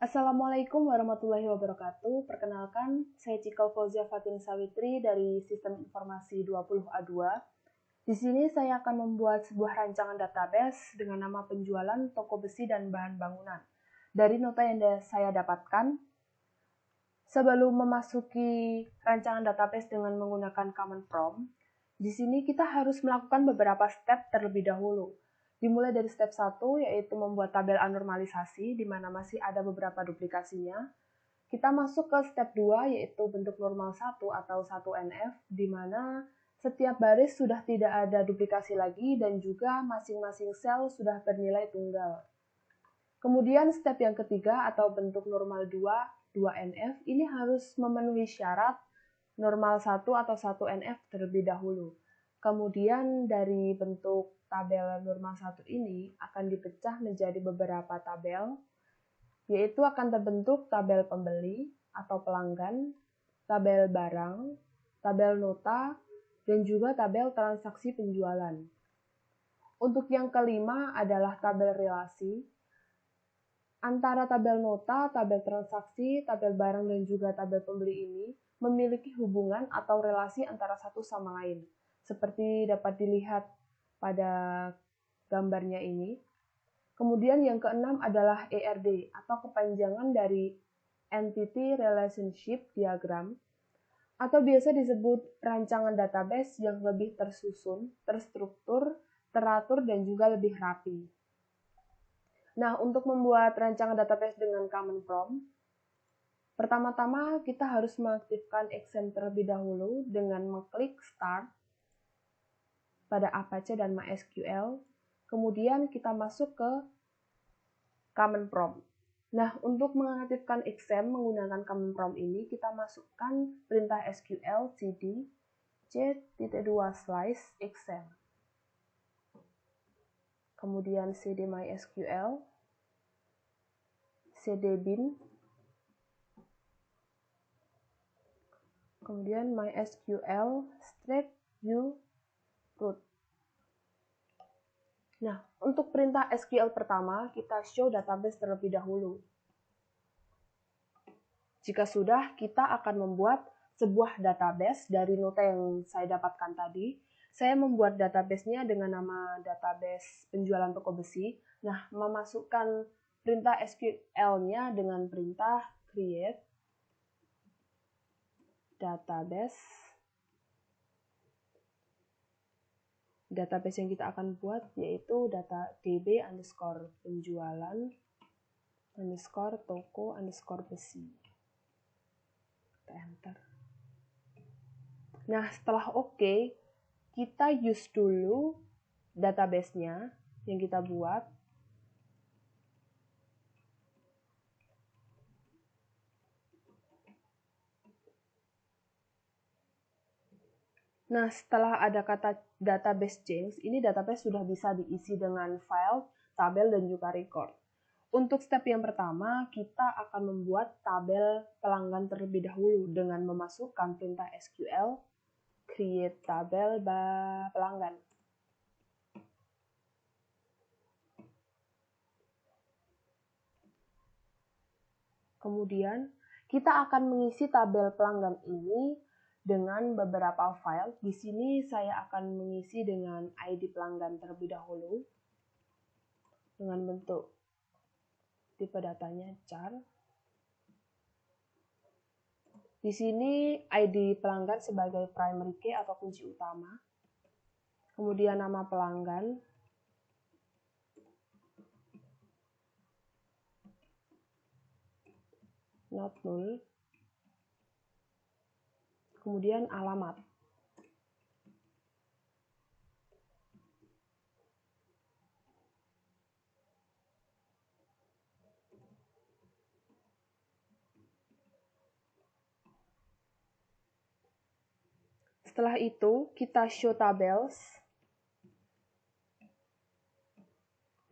Assalamualaikum warahmatullahi wabarakatuh. Perkenalkan, saya Cikal Fauzia Fatin Sawitri dari Sistem Informasi 20A2. Di sini saya akan membuat sebuah rancangan database dengan nama penjualan toko besi dan bahan bangunan. Dari nota yang saya dapatkan, sebelum memasuki rancangan database dengan menggunakan command prompt, di sini kita harus melakukan beberapa step terlebih dahulu. Dimulai dari step 1, yaitu membuat tabel anormalisasi, di mana masih ada beberapa duplikasinya. Kita masuk ke step 2, yaitu bentuk normal 1 atau 1NF, di mana setiap baris sudah tidak ada duplikasi lagi dan juga masing-masing sel sudah bernilai tunggal. Kemudian step yang ketiga atau bentuk normal 2NF, ini harus memenuhi syarat normal 1 atau 1NF terlebih dahulu. Kemudian dari bentuk tabel normal 1 ini akan dipecah menjadi beberapa tabel, yaitu akan terbentuk tabel pembeli atau pelanggan, tabel barang, tabel nota, dan juga tabel transaksi penjualan. Untuk yang kelima adalah tabel relasi. Antara tabel nota, tabel transaksi, tabel barang, dan juga tabel pembeli ini memiliki hubungan atau relasi antara satu sama lain. Seperti dapat dilihat pada gambarnya ini. Kemudian yang keenam adalah ERD atau kepanjangan dari Entity Relationship Diagram, atau biasa disebut rancangan database yang lebih tersusun, terstruktur, teratur, dan juga lebih rapi. Nah, untuk membuat rancangan database dengan command prompt, pertama-tama kita harus mengaktifkan XAMPP terlebih dahulu dengan mengklik Start pada Apache dan MySQL. Kemudian kita masuk ke command prompt. Nah, untuk mengaktifkan XAMPP menggunakan command prompt ini, kita masukkan perintah SQL cd c:2/XAMPP. Kemudian cd MySQL, cd bin, kemudian MySQL/u root. Nah, untuk perintah SQL pertama, kita show database terlebih dahulu. Jika sudah, kita akan membuat sebuah database dari nota yang saya dapatkan tadi. Saya membuat database-nya dengan nama database penjualan toko besi. Nah, memasukkan perintah SQL-nya dengan perintah create database. Database yang kita akan buat yaitu db_penjualan_toko_besi. Kita enter. Nah, setelah oke, kita use dulu database-nya yang kita buat. Nah, setelah ada kata database change, ini database sudah bisa diisi dengan file, tabel, dan juga record. Untuk step yang pertama, kita akan membuat tabel pelanggan terlebih dahulu dengan memasukkan perintah SQL create tabel pelanggan. Kemudian, kita akan mengisi tabel pelanggan ini dengan beberapa file. Di sini saya akan mengisi dengan ID pelanggan terlebih dahulu dengan bentuk tipe datanya char. Di sini ID pelanggan sebagai primary key atau kunci utama. Kemudian nama pelanggan. Not null. Kemudian alamat. Setelah itu, kita show tabels.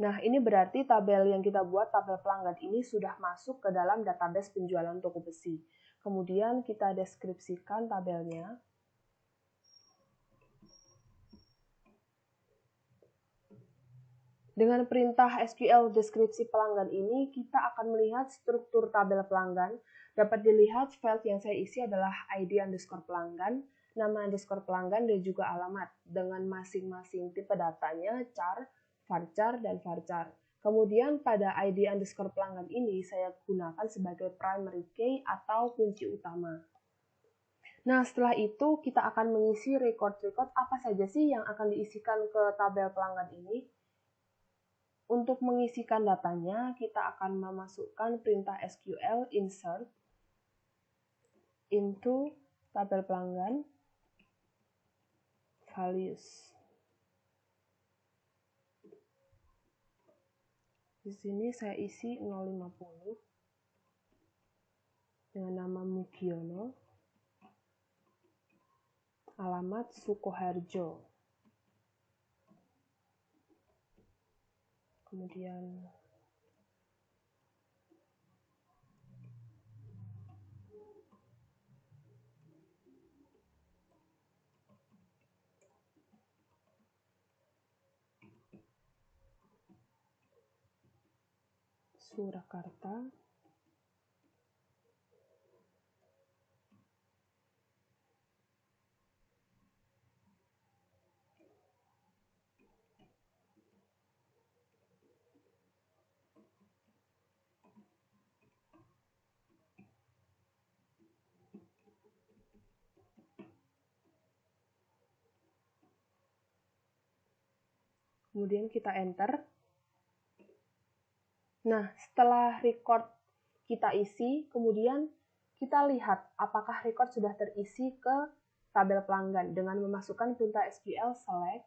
Nah, ini berarti tabel yang kita buat, tabel pelanggan ini sudah masuk ke dalam database penjualan toko besi. Kemudian kita deskripsikan tabelnya. Dengan perintah SQL deskripsi pelanggan ini, kita akan melihat struktur tabel pelanggan. Dapat dilihat file yang saya isi adalah ID underscore pelanggan, nama underscore pelanggan, dan juga alamat dengan masing-masing tipe datanya, char, varchar, dan varchar. Kemudian pada ID underscore pelanggan ini saya gunakan sebagai primary key atau kunci utama. Nah, setelah itu kita akan mengisi record-record apa saja sih yang akan diisikan ke tabel pelanggan ini. Untuk mengisikan datanya, kita akan memasukkan perintah SQL insert into tabel pelanggan values. Di sini saya isi 050 dengan nama Mugiono, alamat Sukoharjo. Kemudian Surakarta. Kemudian kita enter. Nah, setelah record kita isi, kemudian kita lihat apakah record sudah terisi ke tabel pelanggan dengan memasukkan perintah SQL select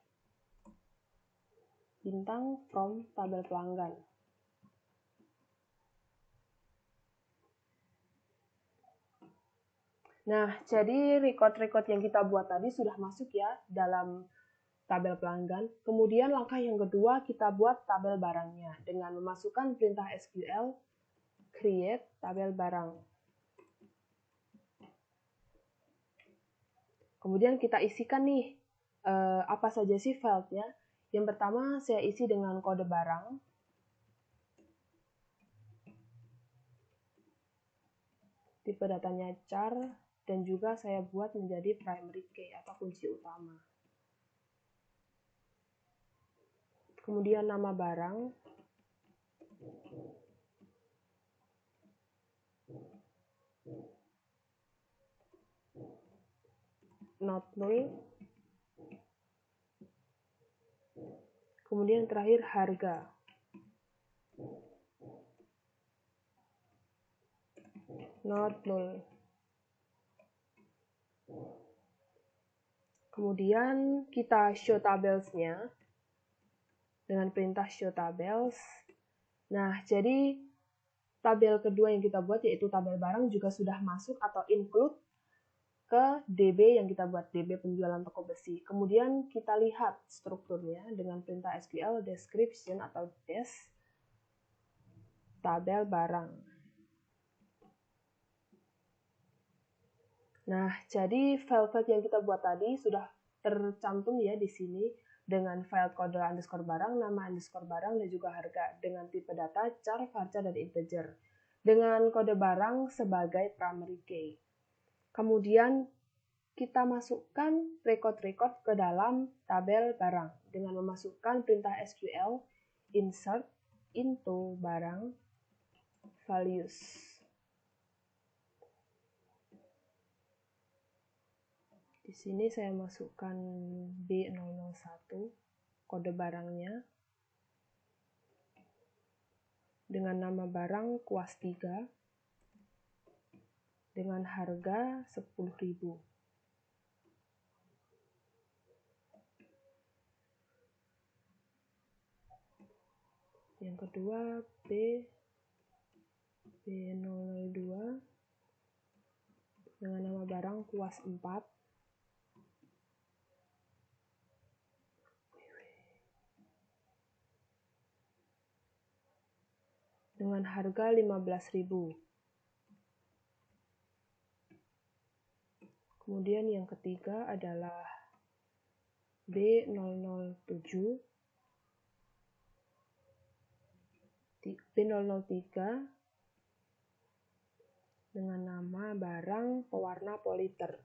bintang from tabel pelanggan. Nah, jadi record-record yang kita buat tadi sudah masuk ya dalam tabel pelanggan. Kemudian langkah yang kedua kita buat tabel barangnya dengan memasukkan perintah SQL create tabel barang. Kemudian kita isikan nih apa saja sih filenya. Yang pertama saya isi dengan kode barang. Tipe datanya char dan juga saya buat menjadi primary key atau kunci utama. Kemudian nama barang, not null, kemudian terakhir harga. Not null. Kemudian kita show tabels-nya dengan perintah show tabels. Nah, jadi tabel kedua yang kita buat yaitu tabel barang juga sudah masuk atau include ke DB yang kita buat, DB penjualan toko besi. Kemudian kita lihat strukturnya dengan perintah SQL description atau des tabel barang. Nah, jadi file-file yang kita buat tadi sudah tercantum ya di sini dengan file kode underscore barang, nama underscore barang, dan juga harga dengan tipe data char, varchar, dan integer dengan kode barang sebagai primary key. Kemudian kita masukkan record-record ke dalam tabel barang dengan memasukkan perintah SQL insert into barang values. Di sini saya masukkan B001 kode barangnya dengan nama barang kuas 3 dengan harga 10.000. Yang kedua B002 dengan nama barang kuas 4 dengan harga 15.000. Kemudian yang ketiga adalah B007 B003 dengan nama barang pewarna politer.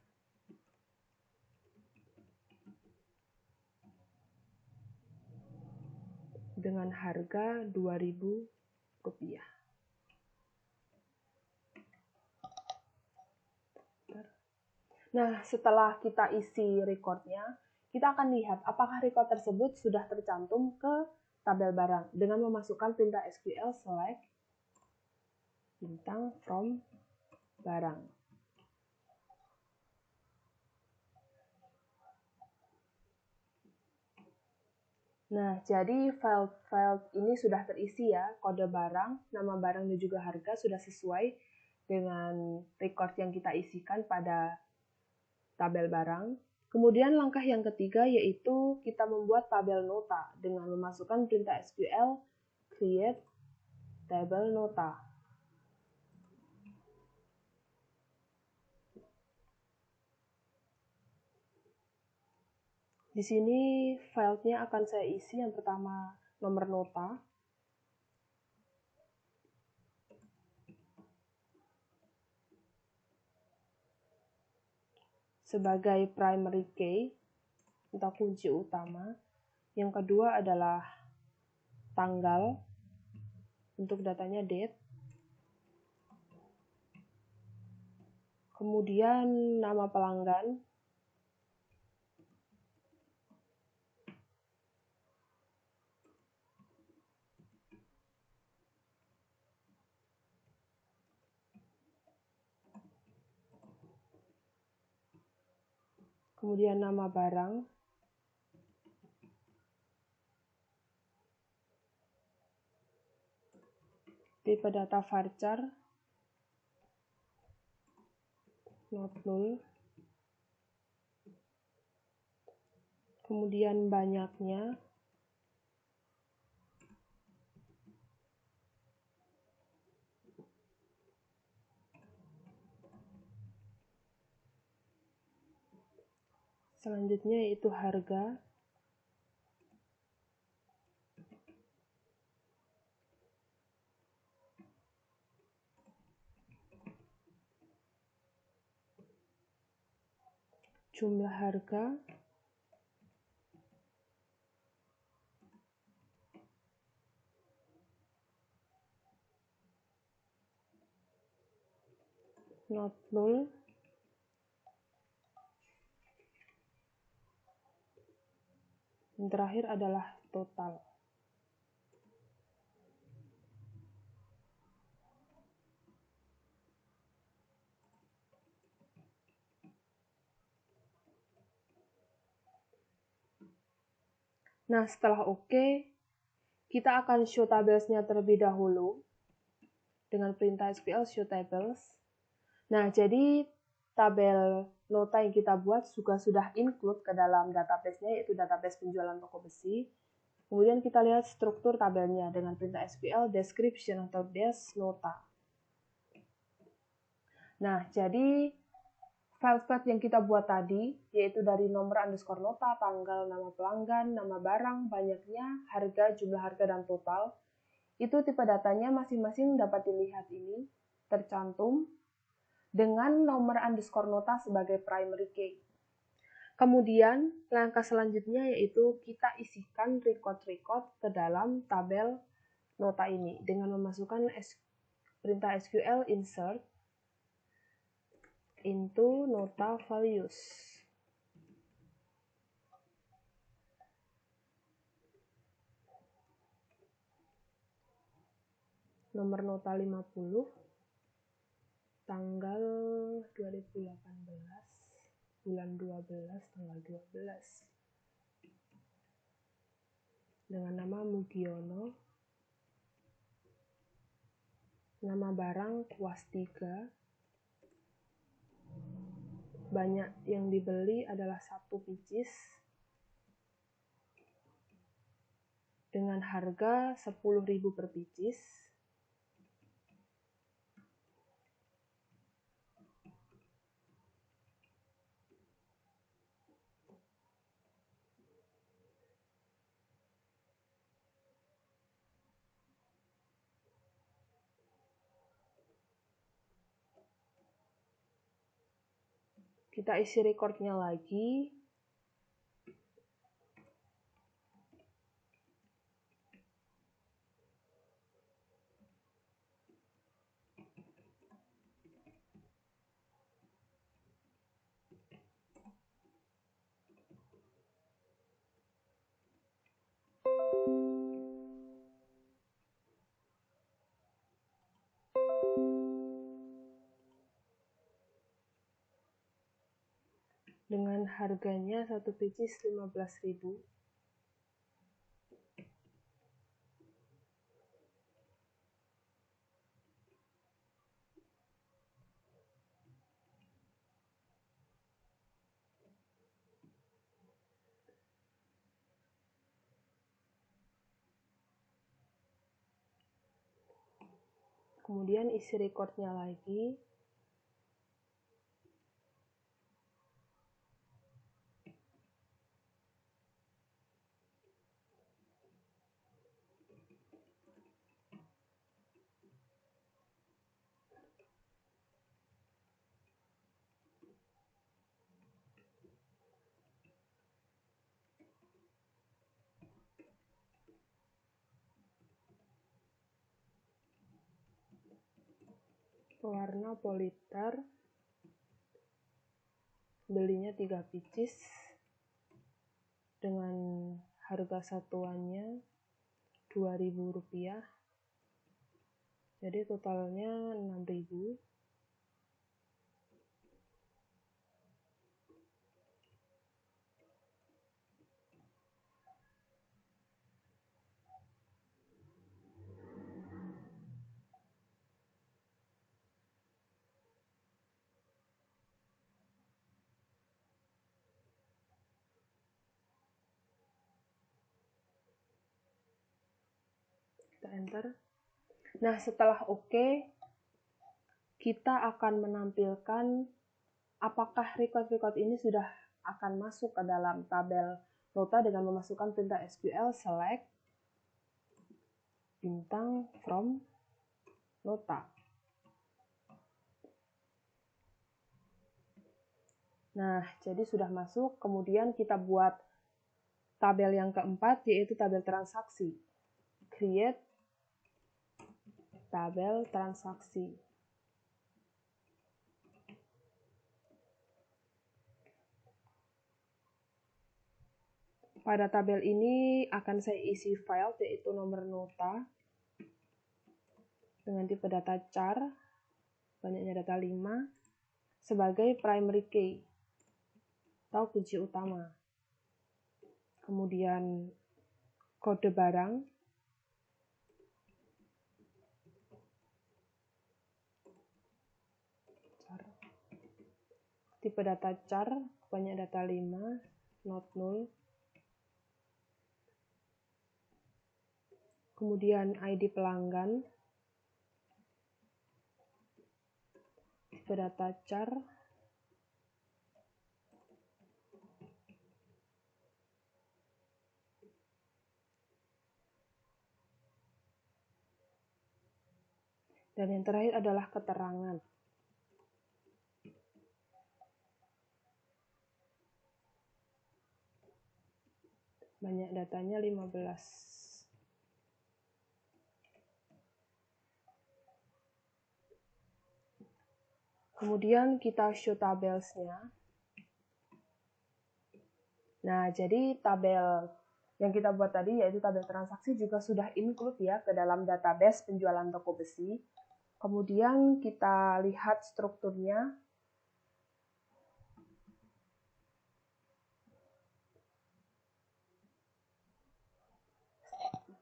Dengan harga Rp2.000. Nah, setelah kita isi recordnya, kita akan lihat apakah record tersebut sudah tercantum ke tabel barang dengan memasukkan perintah SQL select bintang from barang. Nah, jadi file ini sudah terisi ya, kode barang, nama barang dan juga harga sudah sesuai dengan record yang kita isikan pada tabel barang. Kemudian langkah yang ketiga yaitu kita membuat tabel nota dengan memasukkan perintah SQL create table nota. Di sini filenya akan saya isi yang pertama nomor nota. Sebagai primary key atau kunci utama. Yang kedua adalah tanggal untuk datanya date. Kemudian nama pelanggan. Kemudian nama barang. Tipe data varchar. Not null. Kemudian banyaknya. Selanjutnya yaitu harga. Jumlah harga. Not null. Yang terakhir adalah total. Nah, setelah oke, kita akan show tables-nya terlebih dahulu dengan perintah SQL show tables. Nah, jadi tabel nota yang kita buat juga sudah include ke dalam database-nya, yaitu database penjualan toko besi. Kemudian kita lihat struktur tabelnya dengan perintah SQL description atau des nota. Nah, jadi file yang kita buat tadi, yaitu dari nomor underscore nota, tanggal, nama pelanggan, nama barang, banyaknya, harga, jumlah harga, dan total, itu tipe datanya masing-masing dapat dilihat ini, tercantum dengan nomor underscore nota sebagai primary key. Kemudian, langkah selanjutnya yaitu kita isikan record-record ke dalam tabel nota ini dengan memasukkan perintah SQL insert into nota values. Nomor nota 50, tanggal 2018, bulan 12, tanggal 12. Dengan nama Mugiono. Nama barang kuas 3. Banyak yang dibeli adalah 1 pieces dengan harga 10.000 per pieces. Kita isi recordnya lagi. Dengan harganya 1 pieces 15.000. Kemudian isi recordnya lagi. Warna politer, belinya 3 pieces dengan harga satuannya Rp2.000, jadi totalnya Rp6.000. Kita enter. Nah, setelah oke, kita akan menampilkan apakah record ini sudah akan masuk ke dalam tabel nota dengan memasukkan perintah SQL select bintang from nota. Nah, jadi sudah masuk. Kemudian kita buat tabel yang keempat, yaitu tabel transaksi. Create tabel transaksi. Pada tabel ini akan saya isi file, yaitu nomor nota dengan tipe data char, banyaknya data 5, sebagai primary key atau kunci utama. Kemudian kode barang, tipe data char, banyak data 5, not null. Kemudian ID pelanggan, tipe data char, dan yang terakhir adalah keterangan. Banyak datanya 15. Kemudian kita show tabelsnya. Nah, jadi tabel yang kita buat tadi, yaitu tabel transaksi, juga sudah include ya ke dalam database penjualan toko besi. Kemudian kita lihat strukturnya.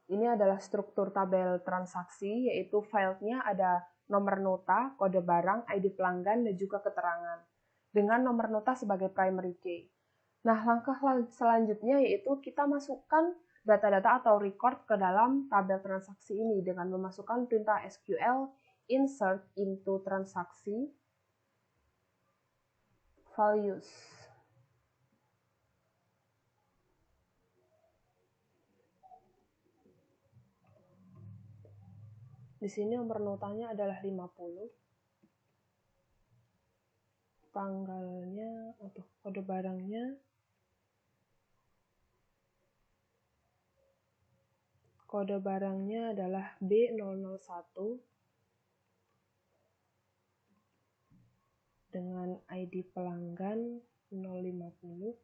Ini adalah struktur tabel transaksi, yaitu filenya ada nomor nota, kode barang, ID pelanggan, dan juga keterangan. Dengan nomor nota sebagai primary key. Nah, langkah selanjutnya yaitu kita masukkan data-data atau record ke dalam tabel transaksi ini dengan memasukkan perintah SQL insert into transaksi values. Di sini nomor notanya adalah 50. tanggalnya atau kode barangnya. Kode barangnya adalah B001 dengan ID pelanggan 050.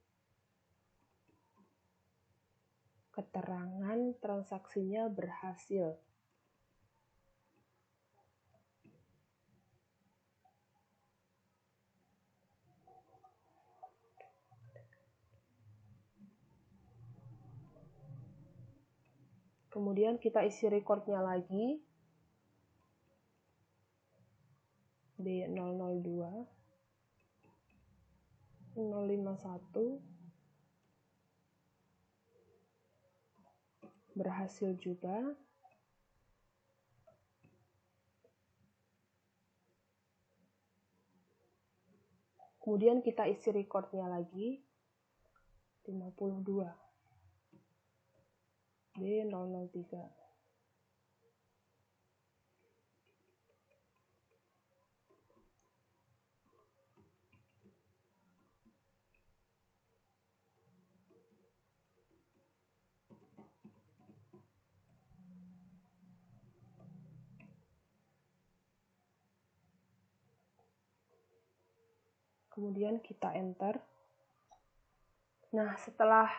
Keterangan transaksinya berhasil. Kemudian kita isi recordnya lagi, B002, 051, berhasil juga. Kemudian kita isi recordnya lagi, 52, B003. Kemudian kita enter. Nah, setelah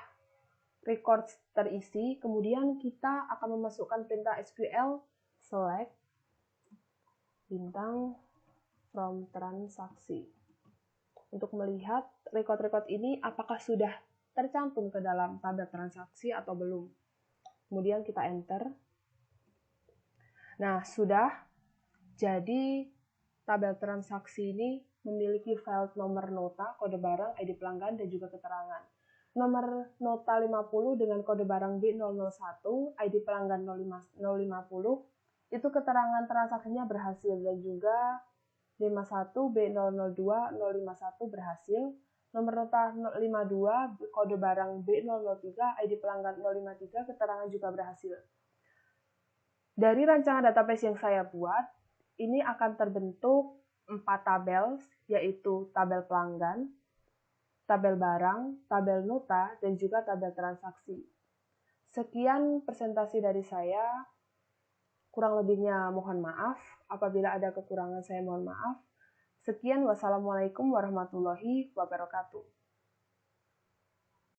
record terisi, kemudian kita akan memasukkan perintah SQL select bintang from transaksi untuk melihat record-record ini apakah sudah tercantum ke dalam tabel transaksi atau belum. Kemudian kita enter. Nah, sudah. Jadi tabel transaksi ini memiliki file nomor nota, kode barang, ID pelanggan, dan juga keterangan. Nomor nota 50 dengan kode barang B001, ID pelanggan 050, itu keterangan transaksinya berhasil, dan juga 51 B002 051 berhasil. Nomor nota 52 kode barang B003, ID pelanggan 053, keterangan juga berhasil. Dari rancangan database yang saya buat, ini akan terbentuk 4 tabel, yaitu tabel pelanggan, tabel barang, tabel nota, dan juga tabel transaksi. Sekian presentasi dari saya. Kurang lebihnya mohon maaf. Apabila ada kekurangan saya mohon maaf. Sekian, wassalamualaikum warahmatullahi wabarakatuh.